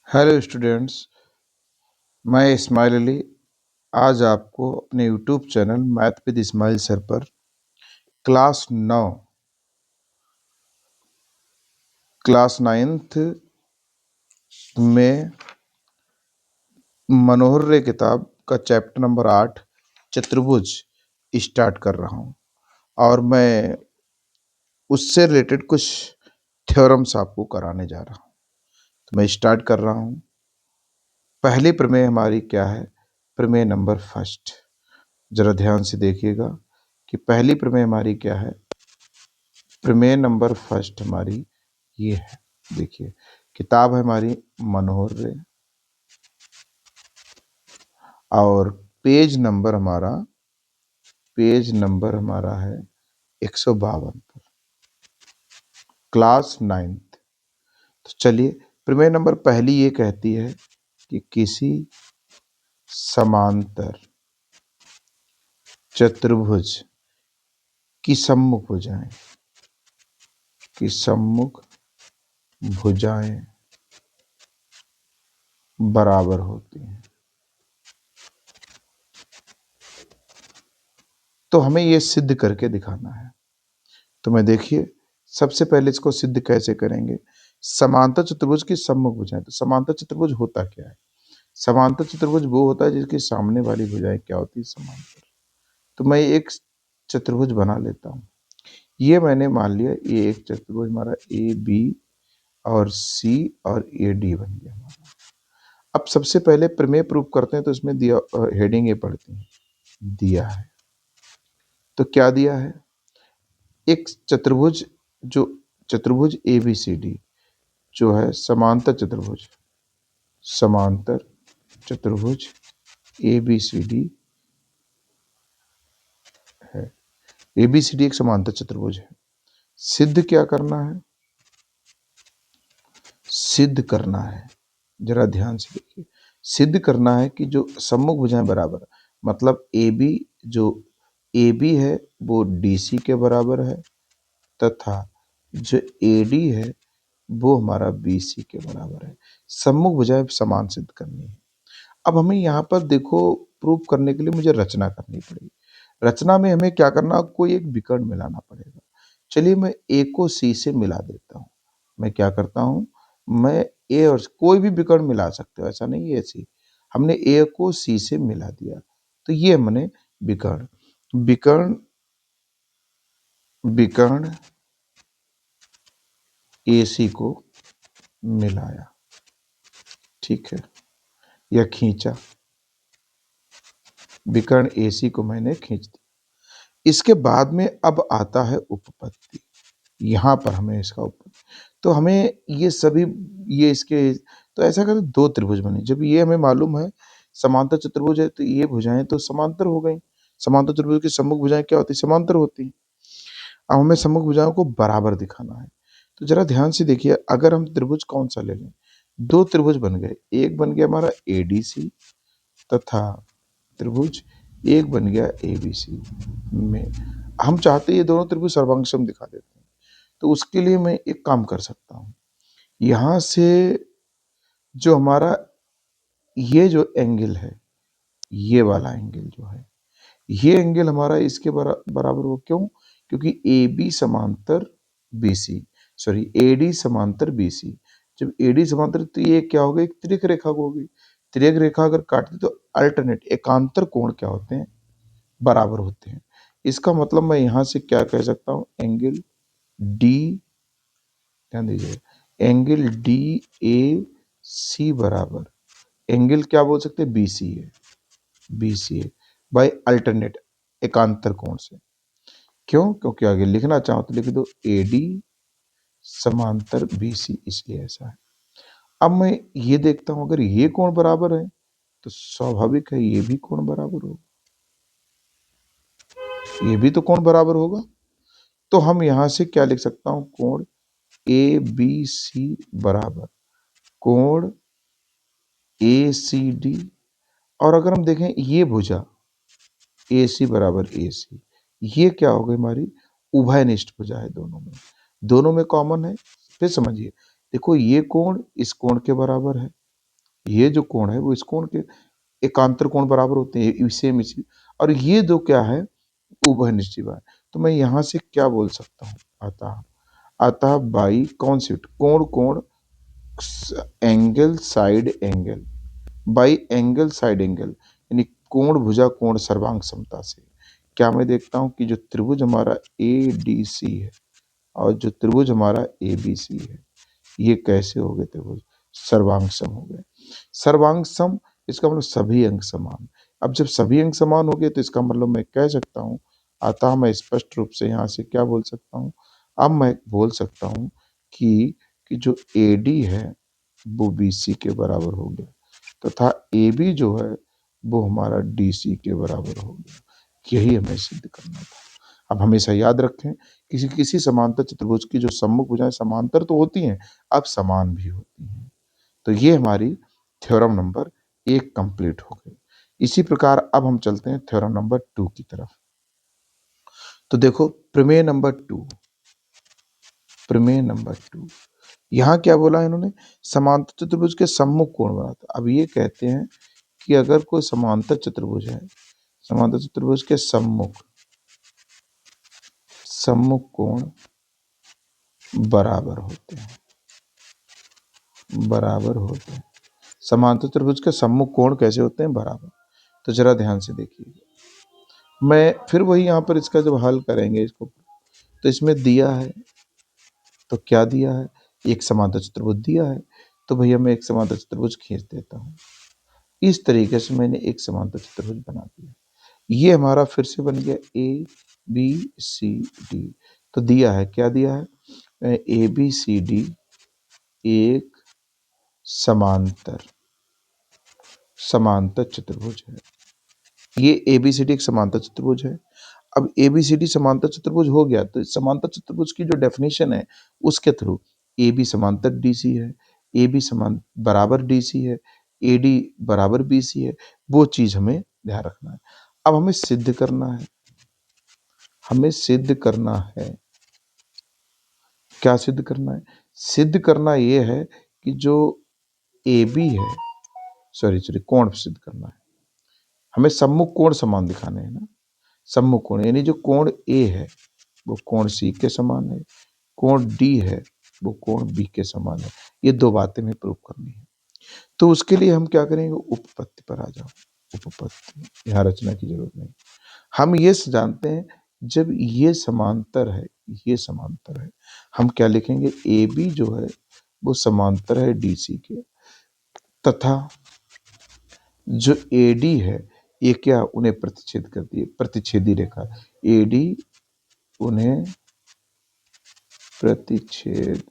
Hello students, मैं इस्माइल अली आज आपको अपने YouTube channel math with Ismail sir पर क्लास 9 क्लास 9th में मनोहर रे किताब का चैप्टर नंबर 8 चतुर्भुज स्टार्ट कर रहा हूं और मैं उससे रिलेटेड कुछ थ्योरम्स आपको कराने जा रहा हूं। तो मैं स्टार्ट कर रहा हूं। पहली प्रमेय हमारी क्या है? प्रमेय नंबर फर्स्ट। जरा ध्यान से देखिएगा कि पहली प्रमेय हमारी क्या है। प्रमेय नंबर फर्स्ट हमारी ये है। देखिए, किताब है हमारी मनोहर रे और पेज नंबर हमारा है 152 पर, क्लास 9th। तो चलिए, प्रमेय नंबर पहली ये कहती है कि किसी समांतर चतुर्भुज की सम्मुख भुजाएं बराबर होती हैं। तो हमें ये सिद्ध करके दिखाना है। तो मैं देखिए, सबसे पहले इसको सिद्ध कैसे करेंगे। समांतर चतुर्भुज की सम्मुख भुजाएं। तो समांतर चतुर्भुज होता क्या है? समांतर चतुर्भुज वो होता है जिसकी सामने वाली भुजाएं क्या होती है? समांतर। तो मैं एक चतुर्भुज बना लेता हूं। ये मैंने मान लिया, ये एक चतुर्भुज हमारा ए बी और सी और ए डी बन गया हमारा। अब सबसे पहले प्रमेय प्रूफ करते हैं, तो इसमें दिया हेडिंग ये पढ़ती है, दिया है। तो क्या दिया है? एक चतुर्भुज ए बी सी डी जो है समांतर चतुर्भुज ए बी सी डी है। ए बी सी डी एक समांतर चतुर्भुज है। सिद्ध क्या करना है? सिद्ध करना है, जरा ध्यान से देखिए, सिद्ध करना है कि जो सम्मुख भुजाएं बराबर है, मतलब जो ए बी है वो डी सी के बराबर है तथा जो ए डी है वो हमारा बी सी के बराबर है। सम्मुख भुजाएं समान सिद्ध करनी है। अब हमें यहाँ पर देखो, प्रूफ करने के लिए मुझे रचना करनी पड़ेगी। रचना में हमें क्या करना, कोई एक विकर्ण मिलाना पड़ेगा। चलिए, मैं ए को सी से मिला देता हूँ। मैं क्या करता हूँ, मैं ए और कोई भी विकर्ण मिला सकते हो, ऐसा नहीं है। ऐसी हमने ए को सी से मिला दिया, तो ये हमने विकर्ण विकर्ण विकर्ण ए सी को मिलाया, ठीक है, या खींचा। विकर्ण ए सी को मैंने खींच दिया। इसके बाद में अब आता है उपपत्ति। यहाँ पर हमें इसका तो हमें ये सभी ये इसके तो ऐसा करते दो त्रिभुज बने। जब ये हमें मालूम है समांतर चतुर्भुज है, तो ये भुजाएं तो समांतर हो गई। समांतर चतुर्भुज की सम्मुख भुजाएं क्या होती? समांतर होती। अब हमें सम्मुख भुजाओं को बराबर दिखाना है। तो जरा ध्यान से देखिए, अगर हम त्रिभुज कौन सा ले लें, दो त्रिभुज बन गए। एक बन गया हमारा एडीसी तथा त्रिभुज एक बन गया एबीसी में। हम चाहते हैं ये दोनों त्रिभुज सर्वांग दिखा देते हैं। तो उसके लिए मैं एक काम कर सकता हूँ, यहाँ से जो हमारा ये जो एंगल है, ये वाला एंगल जो है, ये एंगल हमारा इसके बराबर हो। क्यों? क्योंकि ए बी समांतर B C, sorry A D समांतर बी सी। जब ए डी समांतर, तो ये क्या होगा? एक तिर्यक रेखा होगी। तिर्यक रेखा अगर काटते तो अल्टरनेट एकांतर कोण क्या होते हैं? बराबर होते हैं। इसका मतलब मैं यहां से क्या कह सकता हूं, एंगल डी, ध्यान दीजिए, एंगल डी ए सी बराबर एंगल क्या बोल सकते हैं? B C A, B C A by alternate एकांतर कोण से। क्यों? क्योंकि आगे लिखना चाहो तो लिख दो ए डी समांतर बी सी, इसलिए ऐसा है। अब मैं ये देखता हूं, अगर ये कोण बराबर है तो स्वाभाविक है ये भी कोण बराबर होगा, ये भी तो कोण बराबर होगा। तो हम यहां से क्या लिख सकता हूं, कोण ए बी सी बराबर कोण ए सी डी। और अगर हम देखें ये भुजा ए सी बराबर ए सी, ये क्या हो गई हमारी? उभयनिष्ठ भुजा है, दोनों में कॉमन है। फिर समझिए, देखो ये कोण इस कोण के बराबर है, ये जो कोण है वो इस कोण के एकांतर कोण बराबर होते हैं, सेम इसी। और ये दो क्या है, उभयनिष्ठ है। तो मैं यहाँ से क्या बोल सकता हूँ, अतः अतः बाई कौन सी कोण, कोण angle side angle, by angle side angle, यानी कोण भुजा कोण सर्वांग समता से क्या मैं देखता हूं कि जो त्रिभुज हमारा ए डी सी है और जो त्रिभुज हमारा ए बी सी है, ये कैसे हो गए त्रिभुज, सर्वांग सम हो गए। सर्वांग सम इसका मतलब सभी अंक समान। अब जब सभी अंक समान हो गए तो इसका मतलब मैं कह सकता हूँ, अतः मैं स्पष्ट रूप से यहाँ से क्या बोल सकता हूँ, अब मैं बोल सकता हूँ कि जो ए डी है वो बी सी के बराबर हो गया, तथा ए बी जो है वो हमारा डी सी के बराबर हो गया। यही हमें सिद्ध करना था। अब हमेशा याद रखें, किसी किसी समांतर चतुर्भुज की जो सम्मुख भुजाएं समांतर तो होती हैं, अब समान भी होती हैं। तो ये हमारी थ्योरम नंबर 1 कंप्लीट हो गई। इसी प्रकार अब हम चलते हैं थ्योरम नंबर 2 की तरफ। तो देखो प्रमेय नंबर 2, प्रमेय नंबर 2 यहाँ क्या बोला इन्होंने, समांतर चतुर्भुज के सम्मुख कोण बनाता। अब ये कहते हैं कि अगर कोई समांतर चतुर्भुज है, समांतर चतुर्भुज के सम्मुख सम्मुख कोण बराबर होते हैं, बराबर होते हैं। समांतर त्रिभुज के सम्मुख कोण कैसे होते हैं, बराबर। तो जरा ध्यान से देखिए, मैं फिर वही यहाँ पर इसका जब हल करेंगे इसको, तो इसमें दिया है, तो क्या दिया है, एक समांतर चतुर्भुज दिया है। तो भैया मैं एक समांतर चतुर्भुज खींच देता हूँ। इस तरीके से मैंने एक समांतर चतुर्भुज बना दिया। ये हमारा फिर से बन गया ए बी सी डी। तो दिया है, क्या दिया है, ए बी सी डी एक समांतर समांतर चतुर्भुज है। ये एबीसीडी एक समांतर चतुर्भुज है। अब एबीसीडी समांतर चतुर्भुज हो गया, तो समांतर चतुर्भुज की जो डेफिनेशन है उसके थ्रू ए बी समांतर डीसी है, ए बी समान बराबर डीसी है, ए डी बराबर बीसी है, वो चीज हमें ध्यान रखना है। अब हमें सिद्ध करना है, हमें सिद्ध करना है, क्या सिद्ध करना है, सिद्ध करना ये है कि जो ए बी है, सॉरी कोण सिद्ध करना है, हमें सम्मुख कोण समान दिखाने हैं ना। सम्मुख कोण यानी जो कोण ए है वो कोण सी के समान है, कोण डी है वो कोण बी के समान है। ये दो बातें हमें प्रूव करनी है। तो उसके लिए हम क्या करेंगे, उपपत्ति पर आ जाओ। उपपत्ति, यहाँ रचना की जरूरत नहीं। हम ये जानते हैं जब ये समांतर है, ये समांतर है, हम क्या लिखेंगे, ए बी जो है वो समांतर है डी सी के, तथा जो ए डी है ये क्या उन्हें प्रतिच्छेद करती है, प्रतिच्छेदी रेखा ए डी उन्हें प्रतिच्छेद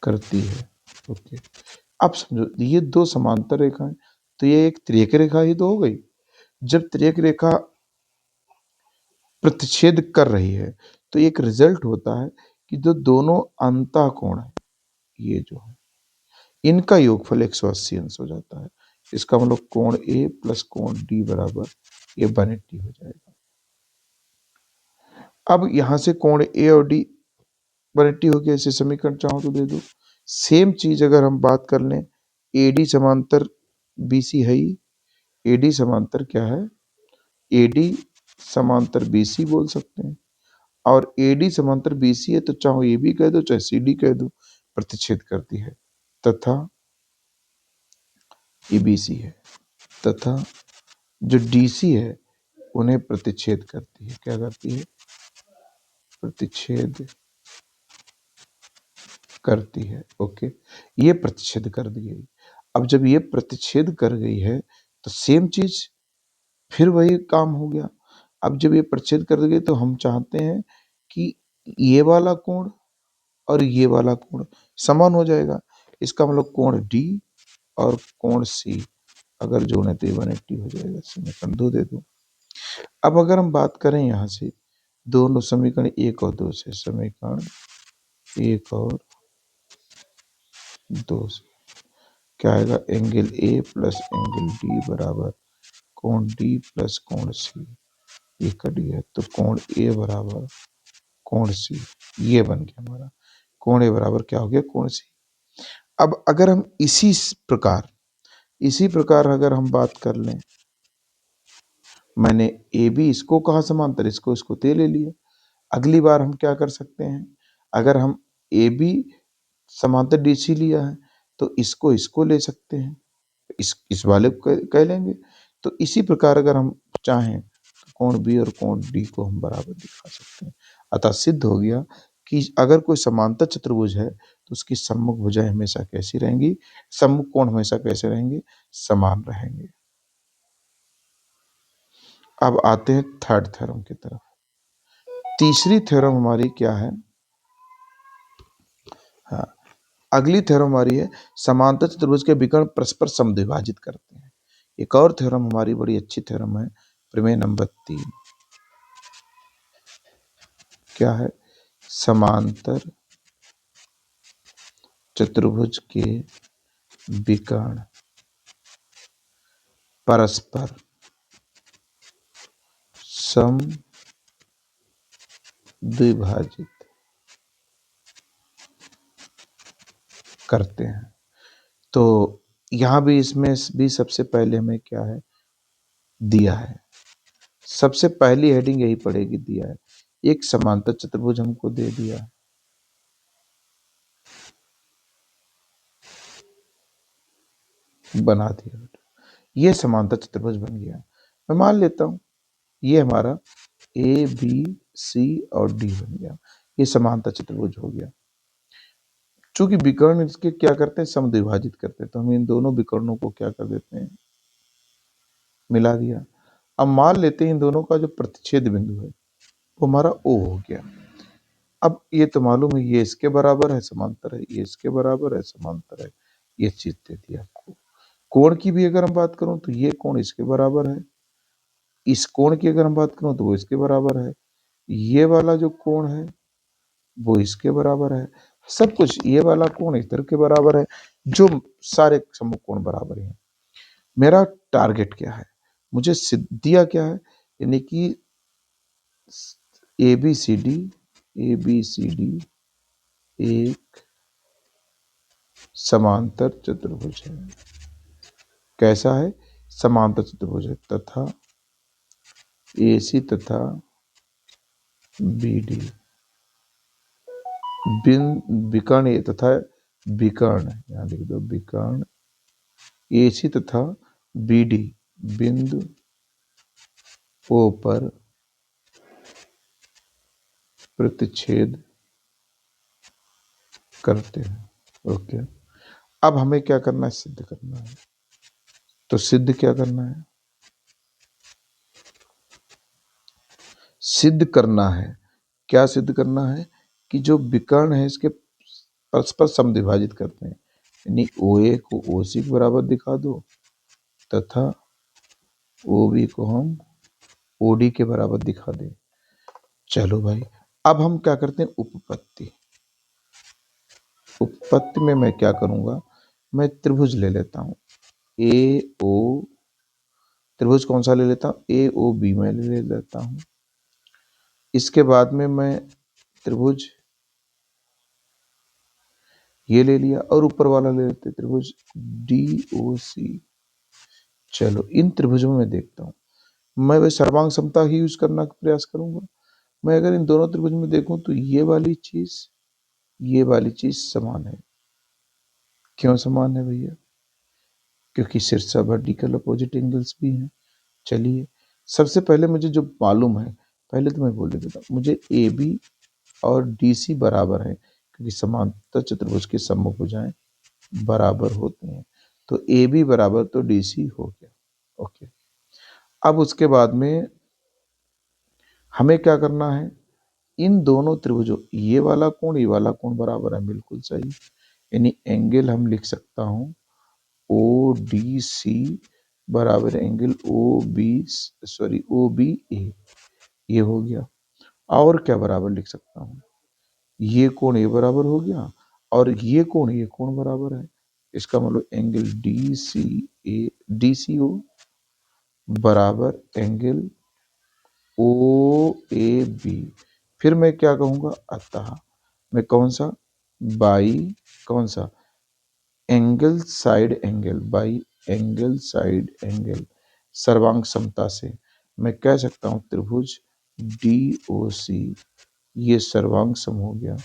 करती है। ओके, अब समझो ये दो समांतर रेखाएं, तो ये एक त्रिक रेखा ही तो हो गई। जब त्रिक रेखा प्रतिच्छेद कर रही है तो एक रिजल्ट होता है कि जो दोनों अंतः कोण है, ये जो है इनका योगफल 180 अंश हो जाता है। इसका मतलब कोण ए प्लस कोण डी बराबर ये 180 हो जाएगा। अब यहां से कोण ए और डी 180 हो गया, ऐसे समीकरण चाहो तो दे दो। सेम चीज अगर हम बात कर लें, ए डी समांतर बी सी है ही, ए डी समांतर क्या है, ए डी समांतर बी सी बोल सकते हैं। और ए डी समांतर बी सी है तो चाहो ए बी कह दो चाहे सी डी कह दो, प्रतिच्छेद करती है, तथा ये बी सी है, तथा जो डी सी है उन्हें प्रतिच्छेद करती है। क्या करती है, प्रतिच्छेद करती है। ओके, ये प्रतिच्छेद कर दी गई। अब जब ये प्रतिच्छेद कर गई है तो सेम चीज फिर वही काम हो गया। अब जब ये प्रतिच्छेद कर गई तो हम चाहते हैं कि ये वाला कोण और ये वाला कोण समान हो जाएगा। इसका मतलब कोण डी और कोण सी अगर जोड़े तो 180 हो जाएगा। समीकरण 2 दे दो। अब अगर हम बात करें यहाँ से दोनों समीकरण 1 और 2 से, समीकरण 1 और 2 से क्या आएगा, angle A plus angle D बराबर कोण डी प्लस कोण सी, ये कट गया तो कोण ए बराबर कोण सी, ये बन गया हमारा कोण ए बराबर क्या हो गया, कोण सी। अब अगर हम इसी प्रकार अगर हम बात कर लें, मैंने ए बी इसको कहा समांतर, इसको ते ले लिया। अगली बार हम क्या कर सकते हैं, अगर हम ए बी समांतर डीसी लिया है तो इसको ले सकते हैं, इस वाले को कह लेंगे। तो इसी प्रकार अगर हम चाहें तो कोण बी और कोण डी को हम बराबर दिखा सकते हैं। अतः सिद्ध हो गया कि अगर कोई समांतर चतुर्भुज है तो उसकी सम्मुख भुजाएं हमेशा कैसी रहेंगी, सम्मुख कोण हमेशा कैसे रहेंगे, समान रहेंगे। अब आते हैं थर्ड थ्योरम की तरफ। तीसरी थ्योरम हमारी क्या है, हाँ, अगली थ्योरम हमारी है समांतर चतुर्भुज के विकर्ण परस्पर समद्विभाजित करते हैं। एक और थ्योरम हमारी बड़ी अच्छी थ्योरम है, प्रमेय नंबर 3। क्या है, समांतर चतुर्भुज के विकर्ण परस्पर समद्विभाजित करते हैं। तो यहां भी इसमें भी सबसे पहले हमें क्या है, दिया है, सबसे पहली हेडिंग यही पड़ेगी, दिया है एक समांतर चतुर्भुज हमको दे दिया है, बना दिया, ये समांतर चतुर्भुज बन गया। मैं मान लेता हूं ये हमारा ए बी सी और डी बन गया, ये समांतर चतुर्भुज हो गया। चूंकि विकर्ण इसके क्या करते हैं, समद्विभाजित करते हैं, तो हम इन दोनों विकर्णों को क्या कर देते हैं, मिला दिया। अब मान लेते हैं इन दोनों का जो प्रतिच्छेद बिंदु है वो हमारा ओ हो गया। अब ये तो मालूम है, ये इसके बराबर है, समांतर है, ये इसके बराबर है, समांतर है, ये चीज दे दी आपको। कोण की भी अगर हम बात करूं तो ये कोण इसके बराबर है, इस कोण की अगर हम बात करूं तो वो इसके बराबर है, ये वाला जो कोण है वो इसके बराबर है, सब कुछ, ये वाला कोण इधर के बराबर है, जो सारे सम्मुख कोण बराबर हैं। मेरा टारगेट क्या है, मुझे दिया क्या है, यानी कि ए बी सी डी एक समांतर चतुर्भुज है। कैसा है, समांतर चतुर्भुज है, तथा AC तथा BD विकर्ण तथा विकर्ण, यहां लिख दो विकर्ण AC तथा BD बिंदु O पर प्रतिच्छेद करते हैं। ओके, अब हमें क्या करना है, सिद्ध करना है। तो सिद्ध क्या करना है, सिद्ध करना है, क्या सिद्ध करना है, कि जो विकर्ण है इसके परस्पर समद्विभाजित करते हैं, यानी OA को OC के बराबर दिखा दो तथा OB को हम OD के बराबर दिखा दें। चलो भाई, अब हम क्या करते हैं, उपपत्ति। उपपत्ति में मैं क्या करूंगा, मैं त्रिभुज ले लेता हूं, AO, त्रिभुज कौन सा ले लेता हूं, AOB में ले लेता हूं। इसके बाद में मैं त्रिभुज ये ले लिया और ऊपर वाला ले लेते त्रिभुज DOC। चलो इन त्रिभुजों में देखता हूं, मैं वह सर्वांग समता ही यूज करना का प्रयास करूंगा। मैं अगर इन दोनों त्रिभुज में देखूं तो ये वाली चीज समान है। क्यों समान है भैया, क्योंकि शीर्ष वर्टिकल अपोजिट एंगल्स भी हैं। चलिए, सबसे पहले मुझे जो मालूम है, पहले तो मैं बोल देता हूँ, मुझे AB और DC बराबर है, क्योंकि समांतर चतुर्भुज के सम्मुख भुजाएं बराबर होती हैं। तो AB बराबर तो DC हो गया। ओके, अब उसके बाद में हमें क्या करना है, इन दोनों त्रिभुजों, ये वाला कोण बराबर है, बिल्कुल सही, यानी एंगल हम लिख सकता हूं ODC बराबर एंगल OBA, ये हो गया। और क्या बराबर लिख सकता हूं, ये कोण ये बराबर हो गया, और ये कोण बराबर है, इसका मतलब एंगल DCO बराबर एंगल OAB। फिर मैं क्या कहूंगा, अतः मैं कौन सा, बाई कौन सा angle side angle by angle side angle सर्वांग समता से मैं कह सकता हूं त्रिभुज डी ओ सी ये सर्वांग सम हो गया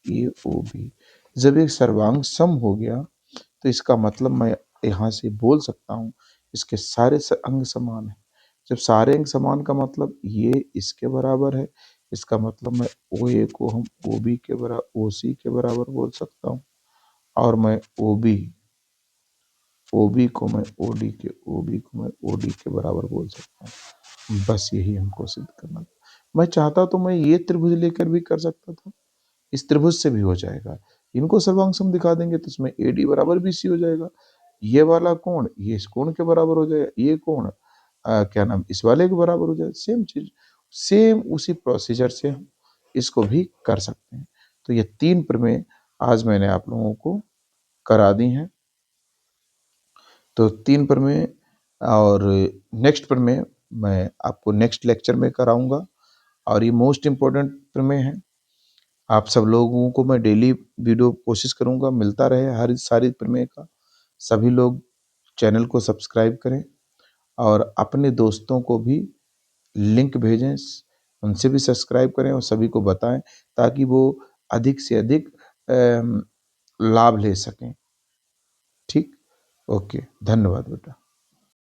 ए ओ बी। जब एक सर्वांग सम हो गया तो इसका मतलब मैं यहाँ से बोल सकता हूँ इसके सारे अंग समान है। जब सारे अंग समान का मतलब ये इसके बराबर है, इसका मतलब मैं ओ ए को हम ओ बी के बराबर ओ सी के बराबर बोल सकता हूँ और मैं ओ बी को मैं ओ डी के ओ बी को मैं ओ डी के बराबर बोल सकता हूँ। बस यही हमको सिद्ध करना था। मैं चाहता तो मैं ये त्रिभुज लेकर भी कर सकता था, इस त्रिभुज से भी हो जाएगा। इनको सर्वांग सम दिखा देंगे तो इसमें ए डी बराबर बी सी हो जाएगा। ये वाला कोण ये इस कोण के बराबर हो जाएगा, ये कोण क्या नाम इस वाले के बराबर हो जाएगा। सेम चीज, सेम उसी प्रोसीजर से हम इसको भी कर सकते हैं। तो ये 3 प्रमेय आज मैंने आप लोगों को करा दी हैं। तो 3 प्रमेय और नेक्स्ट प्रमेय मैं आपको नेक्स्ट लेक्चर में कराऊंगा और ये मोस्ट इम्पोर्टेंट प्रमेय है। आप सब लोगों को मैं डेली वीडियो कोशिश करूंगा मिलता रहे हर सारी प्रमेय का। सभी लोग चैनल को सब्सक्राइब करें और अपने दोस्तों को भी लिंक भेजें, उनसे भी सब्सक्राइब करें और सभी को बताएं ताकि वो अधिक से अधिक लाभ ले सकें। ठीक, ओके, धन्यवाद बेटा।